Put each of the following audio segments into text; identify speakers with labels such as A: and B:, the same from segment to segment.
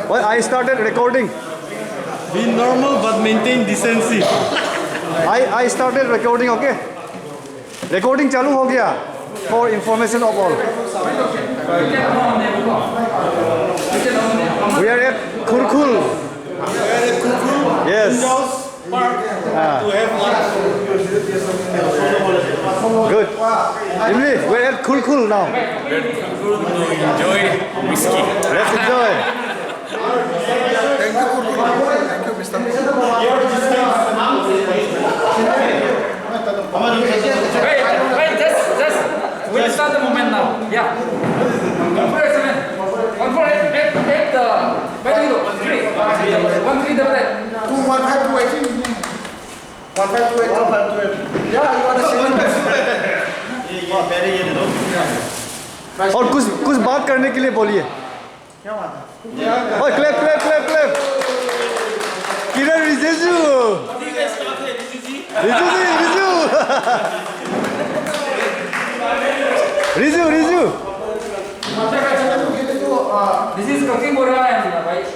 A: Well, I started recording.
B: Be normal but maintain decency.
A: I started recording, okay? Recording चालू हो गया. For information of all. We are at Khurkhul. Yes.
B: To have lunch.
A: Good. Emily, we're at Khurkhul now.
C: To enjoy whiskey.
A: Let's enjoy.
D: Thank you, Mr.
C: Wait, just we'll start the moment now. Yeah. One for seven. One for eight. Where do you go? Three. 1 3 double eight.
D: 2 1 5 2 18. 1 5 2 8. 1 5 2 8. Yeah, you want to see
A: और कुछ बात करने के लिए बोलिए.
D: क्या बात है?
A: और clap. Kiran Rijiju. Riju.
C: This is cooking Bora and right.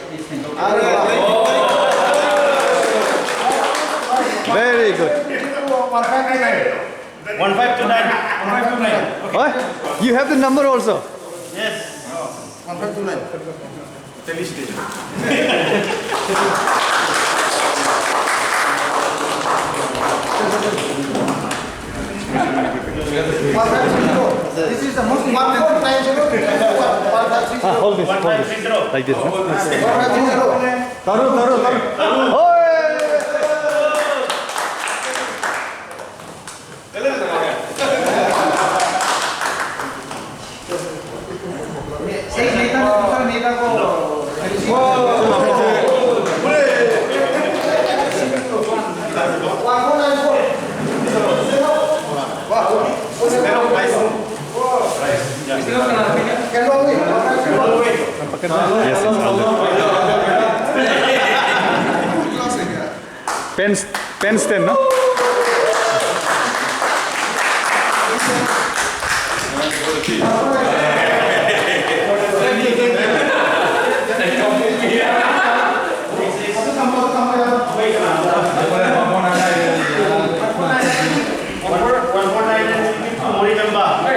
A: Very good.
B: 1529.
A: What? You have the number also.
B: Yes.
D: 1529.
B: Telestation.
D: This is the most important. 1530.
A: Hold this. Like this.
D: 1530.
A: Taru.
D: नेता को
A: Pen stand, no?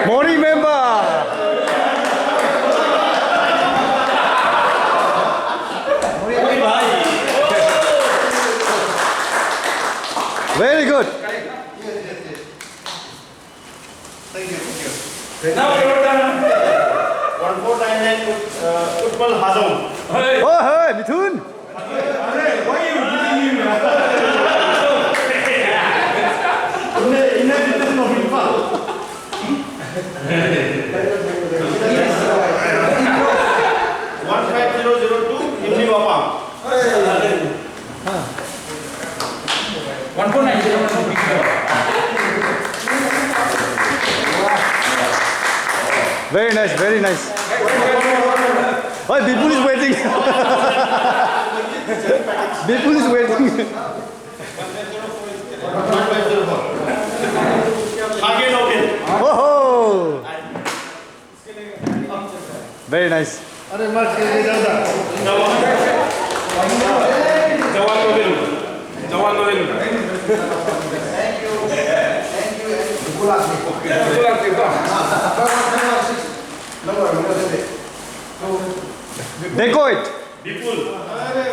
A: Mori member. Very good.
D: Thank you.
C: Now you're done.
B: 1499 Utpal Hazam.
A: Oh, hey, Mithun. Very nice. Oh, people is waiting. People is waiting. Oh, very nice.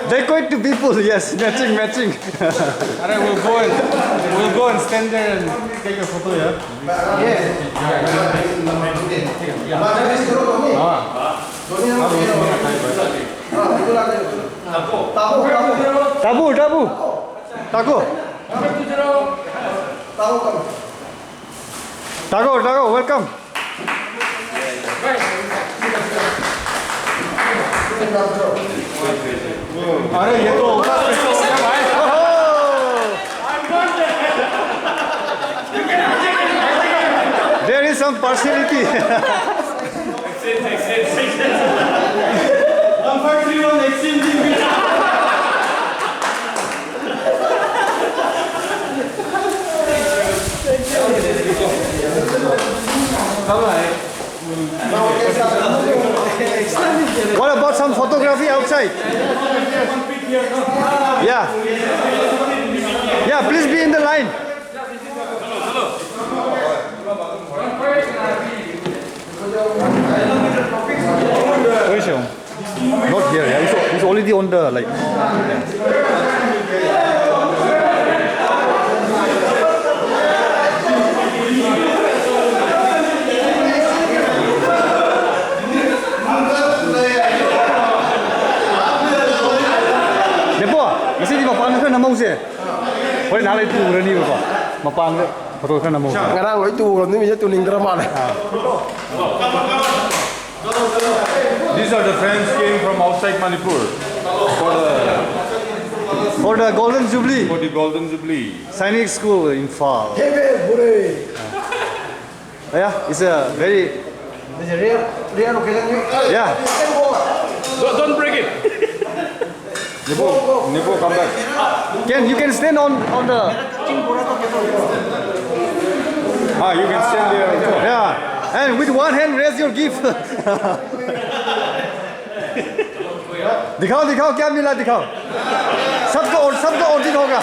A: Decoy to people, yes, matching.
B: Alright, we'll go and stand there and take a photo, yeah?
A: Tabu. Tago, welcome.
B: अरे ये तो होगा भाई.
A: There is some partiality. What about some photography outside? outside. Yeah. Yeah, please be in the line. Where is he? Not here, yeah. He's already on the like. Kasi di mapang ka na mo siya. Hoy nalay tu rin ni ba? Mapang ka photo ka na mo.
D: Ngarang oi tu ni mi tu ning drama le.
B: These are the friends came from outside Manipur
A: For the Golden Jubilee.
B: for the Golden Jubilee.
A: Sainik School in Fall.
D: Hebe bure.
A: Yeah, it's a very
D: This is real occasion.
A: yeah.
B: Don't break it. Nipo, come back.
A: You can stand on the
B: You can stand there.
A: yeah. And with one hand raise your gift. दिखाओ क्या मिला दिखाओ सबको audit होगा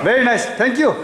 A: very nice thank you